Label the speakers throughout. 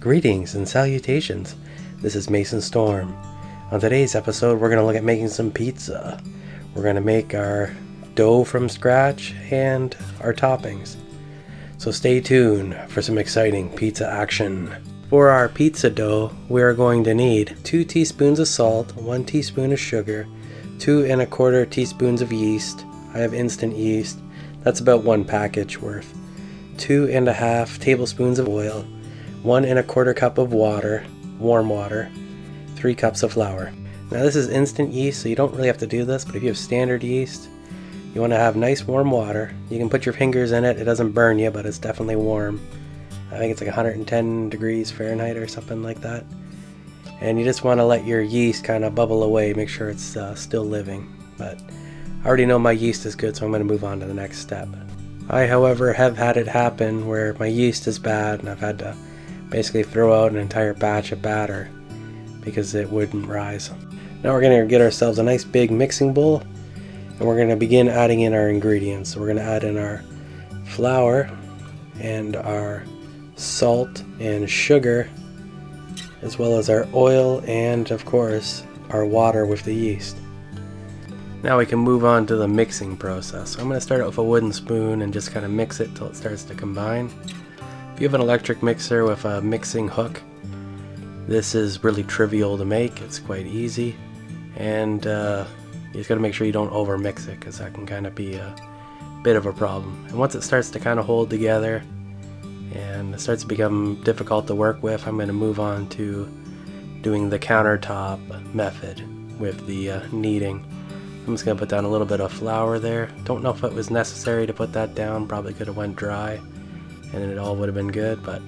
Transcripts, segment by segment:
Speaker 1: Greetings and salutations. This is Mason Storm. On today's episode, we're going to look at making some pizza. We're going to make our dough from scratch and our toppings. So stay tuned for some exciting pizza action. For our pizza dough, we are going to need 2 teaspoons of salt, 1 teaspoon of sugar, 2 1/4 teaspoons of yeast. I have instant yeast. That's about 1 package worth. 2 1/2 tablespoons of oil, 1 1/4 cup of water, warm water, 3 cups of flour. Now this is instant yeast, so you don't really have to do this, but if you have standard yeast, you want to have nice warm water. You can put your fingers in it, it doesn't burn you, but it's definitely warm. I think it's like 110 degrees Fahrenheit or something like that. And you just want to let your yeast kind of bubble away, make sure it's still living. But I already know my yeast is good, so I'm going to move on to the next step. I, however, have had it happen where my yeast is bad and I've had to basically throw out an entire batch of batter because it wouldn't rise. Now we're going to get ourselves a nice big mixing bowl and we're going to begin adding in our ingredients. So we're going to add in our flour and our salt and sugar, as well as our oil and, of course, our water with the yeast. Now we can move on to the mixing process. So I'm going to start out with a wooden spoon and just kind of mix it till it starts to combine. If you have an electric mixer with a mixing hook, this is really trivial to make. It's quite easy, and you just got to make sure you don't over mix it, because that can kind of be a bit of a problem. And once it starts to kind of hold together and it starts to become difficult to work with, I'm going to move on to doing the countertop method with the kneading. I'm just going to put down a little bit of flour there. Don't know if it was necessary to put that down. Probably could have went dry and it all would have been good, but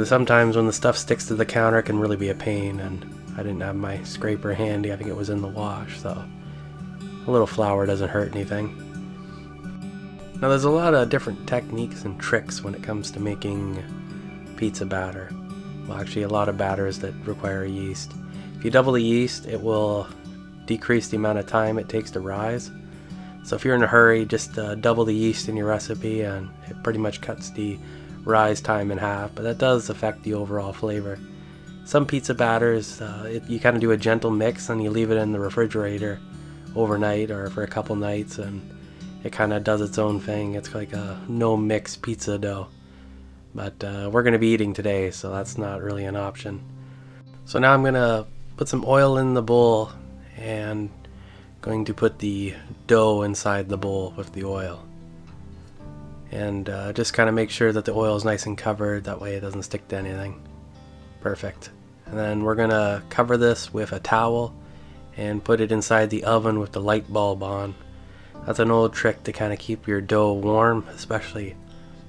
Speaker 1: sometimes when the stuff sticks to the counter it can really be a pain, and I didn't have my scraper handy. I think it was in the wash, so a little flour doesn't hurt anything. Now there's a lot of different techniques and tricks when it comes to making pizza batter. Well, actually a lot of batters that require yeast. If you double the yeast, it will decrease the amount of time it takes to rise. So if you're in a hurry, just double the yeast in your recipe and it pretty much cuts the rise time in half, but that does affect the overall flavor. Some pizza batters, you kind of do a gentle mix and you leave it in the refrigerator overnight or for a couple nights, and it kind of does its own thing. It's like a no mix pizza dough, but we're going to be eating today, so that's not really an option. So now I'm going to put some oil in the bowl and going to put the dough inside the bowl with the oil, and just kind of make sure that the oil is nice and covered, that way it doesn't stick to anything. Perfect. And then we're going to cover this with a towel and put it inside the oven with the light bulb on. That's an old trick to kind of keep your dough warm, especially,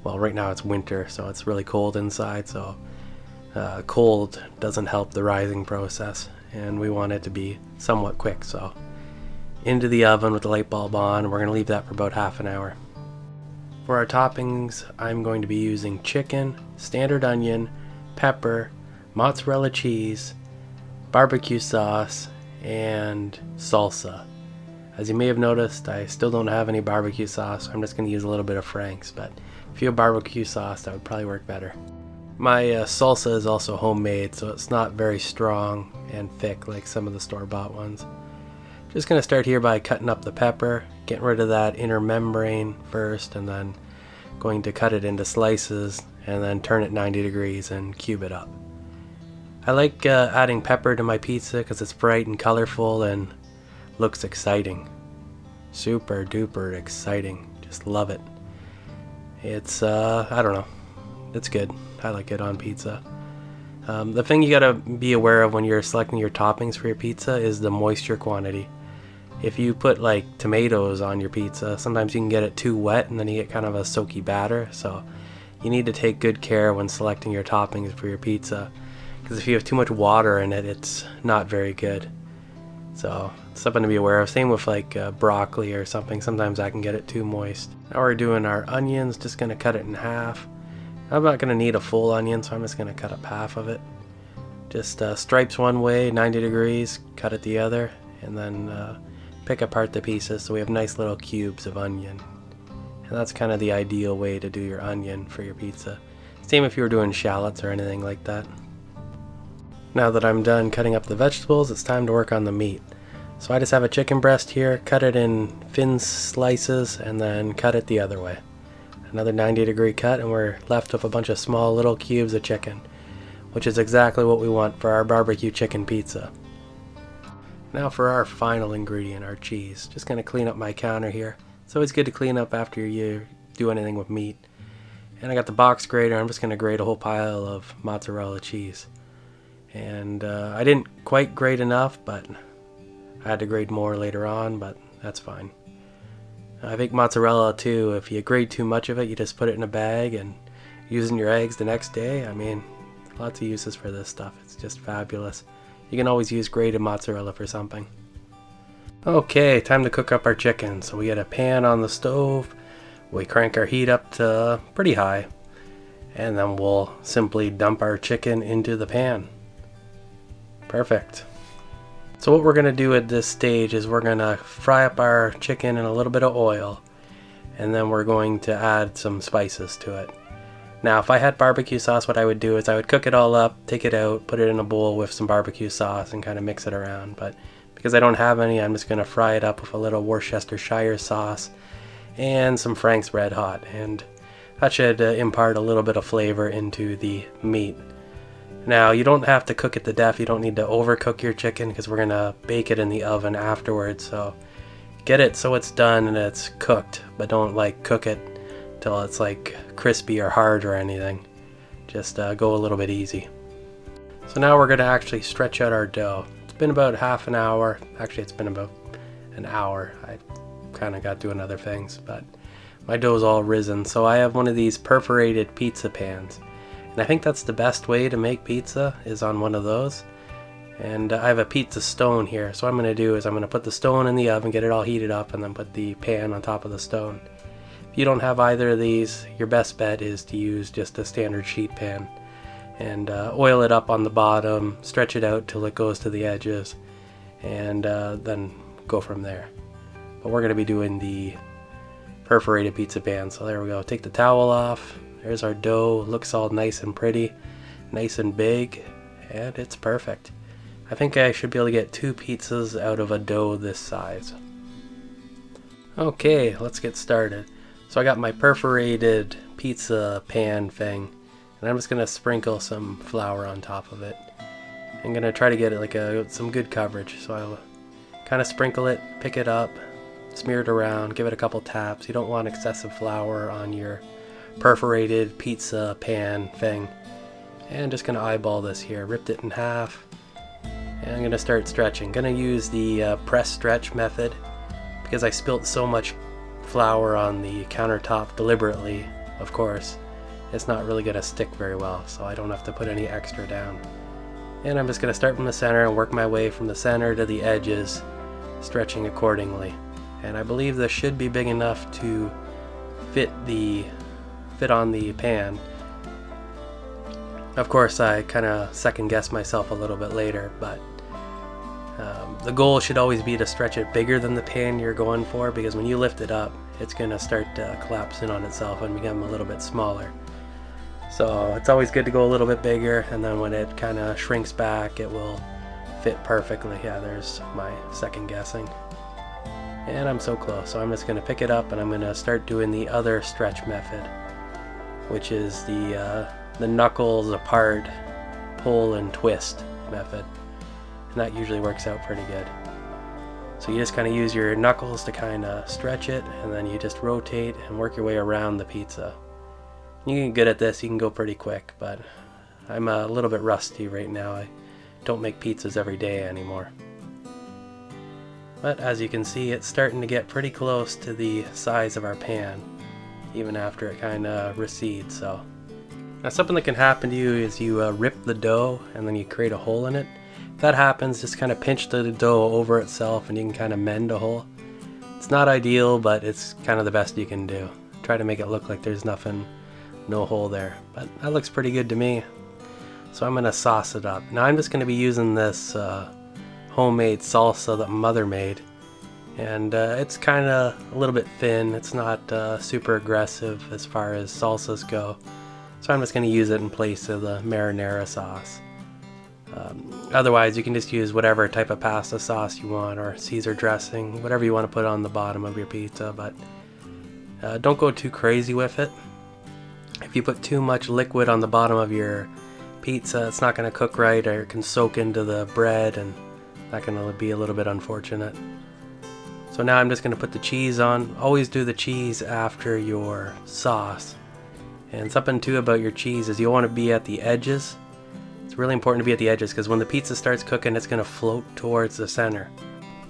Speaker 1: well, right now it's winter, so it's really cold inside, so cold doesn't help the rising process, and we want it to be somewhat quick. So into the oven with the light bulb on, and we're going to leave that for about half an hour. For our toppings, I'm going to be using chicken, standard onion, pepper, mozzarella cheese, barbecue sauce, and salsa. As you may have noticed, I still don't have any barbecue sauce, so I'm just going to use a little bit of Frank's, but if you have barbecue sauce, that would probably work better. My salsa is also homemade, so it's not very strong and thick like some of the store-bought ones. Just going to start here by cutting up the pepper, getting rid of that inner membrane first, and then going to cut it into slices and then turn it 90 degrees and cube it up. I like adding pepper to my pizza because it's bright and colorful and looks exciting. Super duper exciting. Just love it. It's, I don't know. It's good. I like it on pizza. The thing you gotta be aware of when you're selecting your toppings for your pizza is the moisture quantity. If you put like tomatoes on your pizza, sometimes you can get it too wet and then you get kind of a soaky batter. So you need to take good care when selecting your toppings for your pizza, because if you have too much water in it, it's not very good. So it's something to be aware of. Same with like broccoli or something. Sometimes I can get it too moist. Now we're doing our onions, just going to cut it in half. I'm not going to need a full onion, so I'm just going to cut up half of it. Just stripes one way, 90 degrees, cut it the other, and then pick apart the pieces so we have nice little cubes of onion. And that's kind of the ideal way to do your onion for your pizza. Same if you were doing shallots or anything like that. Now that I'm done cutting up the vegetables, it's time to work on the meat. So I just have a chicken breast here, cut it in thin slices, and then cut it the other way. Another 90-degree cut, and we're left with a bunch of small little cubes of chicken, which is exactly what we want for our barbecue chicken pizza. Now for our final ingredient, our cheese. Just gonna clean up my counter here. It's always good to clean up after you do anything with meat. And I got the box grater. I'm just gonna grate a whole pile of mozzarella cheese. And I didn't quite grate enough, but I had to grate more later on, but that's fine. I think mozzarella too, if you grate too much of it, you just put it in a bag and using your eggs the next day. I mean, lots of uses for this stuff. It's just fabulous. You can always use grated mozzarella for something. Okay, time to cook up our chicken. So we get a pan on the stove. We crank our heat up to pretty high. And then we'll simply dump our chicken into the pan. Perfect. So what we're going to do at this stage is we're going to fry up our chicken in a little bit of oil. And then we're going to add some spices to it. Now, if I had barbecue sauce, what I would do is I would cook it all up, take it out, put it in a bowl with some barbecue sauce and kind of mix it around. But because I don't have any, I'm just going to fry it up with a little Worcestershire sauce and some Frank's Red Hot. And that should impart a little bit of flavor into the meat. Now, you don't have to cook it to death. You don't need to overcook your chicken because we're going to bake it in the oven afterwards. So get it so it's done and it's cooked, but don't like cook it till it's like crispy or hard or anything. Just go a little bit easy. So now we're going to actually stretch out our dough. It's been about half an hour. Actually, it's been about an hour. I kind of got doing other things, but my dough's all risen. So I have one of these perforated pizza pans. And I think that's the best way to make pizza, is on one of those. And I have a pizza stone here. So what I'm going to do is I'm going to put the stone in the oven, get it all heated up, and then put the pan on top of the stone. If you don't have either of these, your best bet is to use just a standard sheet pan. And oil it up on the bottom, stretch it out till it goes to the edges, and then go from there. But we're going to be doing the perforated pizza pan. So there we go. Take the towel off. There's our dough. Looks all nice and pretty, nice and big, and it's perfect. I think I should be able to get 2 pizzas out of a dough this size. Okay, let's get started. So I got my perforated pizza pan thing, and I'm just going to sprinkle some flour on top of it. I'm going to try to get it like some good coverage. So I'll kind of sprinkle it, pick it up, smear it around, give it a couple taps. You don't want excessive flour on your perforated pizza pan thing. And just going to eyeball this here. Ripped it in half. And I'm going to start stretching. Going to use the press stretch method because I spilt so much flour on the countertop deliberately, of course. It's not really going to stick very well, so I don't have to put any extra down. And I'm just going to start from the center and work my way from the center to the edges, stretching accordingly. And I believe this should be big enough to fit on the pan. Of course, I kind of second guess myself a little bit later, but the goal should always be to stretch it bigger than the pan you're going for, because when you lift it up, it's going to start to collapse in on itself and become a little bit smaller. So it's always good to go a little bit bigger, and then when it kind of shrinks back, it will fit perfectly. Yeah, there's my second guessing. And I'm so close, so I'm just going to pick it up and I'm going to start doing the other stretch method, which is the knuckles apart, pull and twist method. And that usually works out pretty good. So you just kind of use your knuckles to kind of stretch it, and then you just rotate and work your way around the pizza. You can get good at this, you can go pretty quick, but I'm a little bit rusty right now. I don't make pizzas every day anymore. But as you can see, it's starting to get pretty close to the size of our pan, even after it kind of recedes. So now something that can happen to you is you rip the dough and then you create a hole in it. If that happens, just kind of pinch the dough over itself and you can kind of mend a hole. It's not ideal, but it's kind of the best you can do. Try to make it look like there's no hole there, but that looks pretty good to me. So I'm going to sauce it up. Now I'm just going to be using this homemade salsa that Mother made, and it's kind of a little bit thin. It's not super aggressive as far as salsas go, So I'm just going to use it in place of the marinara sauce. Otherwise, you can just use whatever type of pasta sauce you want, or Caesar dressing, whatever you want to put on the bottom of your pizza, but don't go too crazy with it. If you put too much liquid on the bottom of your pizza, it's not going to cook right, or it can soak into the bread, and that can be a little bit unfortunate. So now I'm just going to put the cheese on. Always do the cheese after your sauce. And something too about your cheese is you want to be at the edges. It's really important to be at the edges, because when the pizza starts cooking, it's going to float towards the center.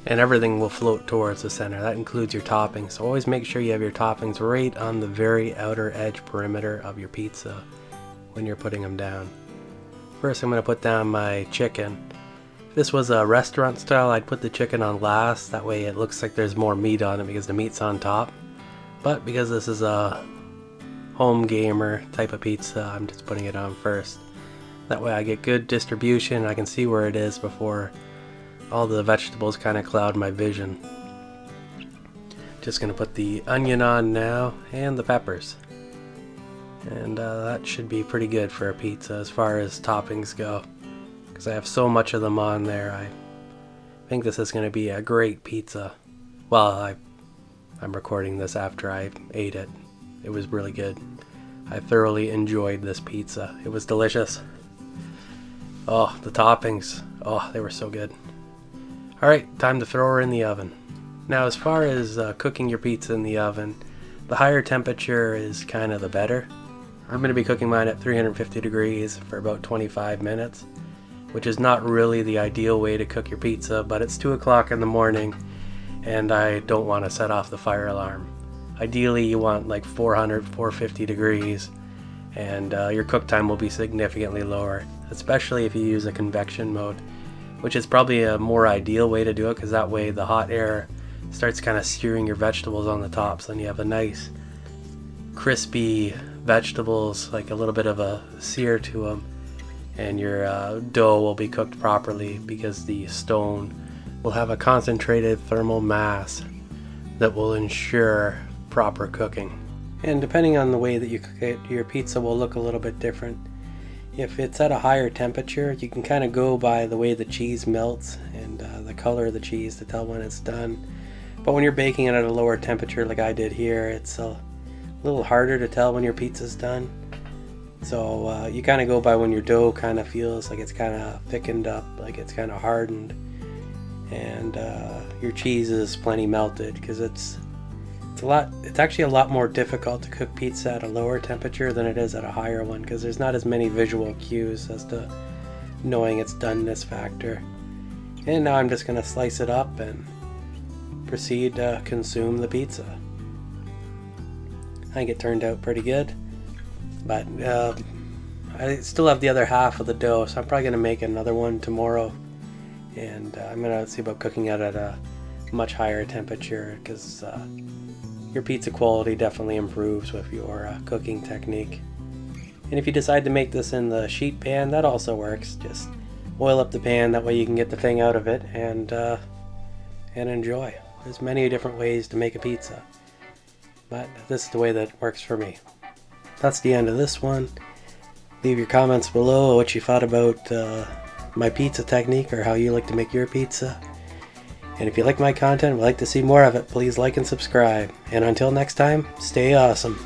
Speaker 1: And everything will float towards the center. That includes your toppings. So always make sure you have your toppings right on the very outer edge perimeter of your pizza when you're putting them down. First, I'm going to put down my chicken. If this was a restaurant style, I'd put the chicken on last. That way it looks like there's more meat on it because the meat's on top. But because this is a home gamer type of pizza, I'm just putting it on first. That way I get good distribution. I can see where it is before all the vegetables kind of cloud my vision. Just going to put the onion on now, and the peppers. And that should be pretty good for a pizza as far as toppings go, because I have so much of them on there. I think this is going to be a great pizza. Well, I'm recording this after I ate it. It was really good. I thoroughly enjoyed this pizza. It was delicious. Oh, the toppings. Oh, they were so good. Alright, time to throw her in the oven. Now, as far as cooking your pizza in the oven, the higher temperature is kind of the better. I'm going to be cooking mine at 350 degrees for about 25 minutes, which is not really the ideal way to cook your pizza, but it's 2 o'clock in the morning and I don't want to set off the fire alarm. Ideally, you want like 400, 450 degrees, and your cook time will be significantly lower, especially if you use a convection mode, which is probably a more ideal way to do it, because that way the hot air starts kind of searing your vegetables on the top, so then you have a nice crispy vegetables, like a little bit of a sear to them, and your dough will be cooked properly because the stone will have a concentrated thermal mass that will ensure proper cooking. And depending on the way that you cook it, your pizza will look a little bit different. If it's at a higher temperature, you can kind of go by the way the cheese melts and the color of the cheese to tell when it's done. But when you're baking it at a lower temperature like I did here, it's a little harder to tell when your pizza's done. So you kind of go by when your dough kind of feels like it's kind of thickened up, like it's kind of hardened, and your cheese is plenty melted, because it's actually a lot more difficult to cook pizza at a lower temperature than it is at a higher one, because there's not as many visual cues as to knowing its doneness factor. And now I'm just going to slice it up and proceed to consume the pizza. I think it turned out pretty good, but I still have the other half of the dough, so I'm probably going to make another one tomorrow, and I'm going to see about cooking it at a much higher temperature, because your pizza quality definitely improves with your cooking technique. And if you decide to make this in the sheet pan, that also works. Just oil up the pan, that way you can get the thing out of it and enjoy. There's many different ways to make a pizza, but this is the way that works for me. That's the end of this one. Leave your comments below what you thought about my pizza technique, or how you like to make your pizza. And if you like my content and would like to see more of it, please like and subscribe. And until next time, stay awesome.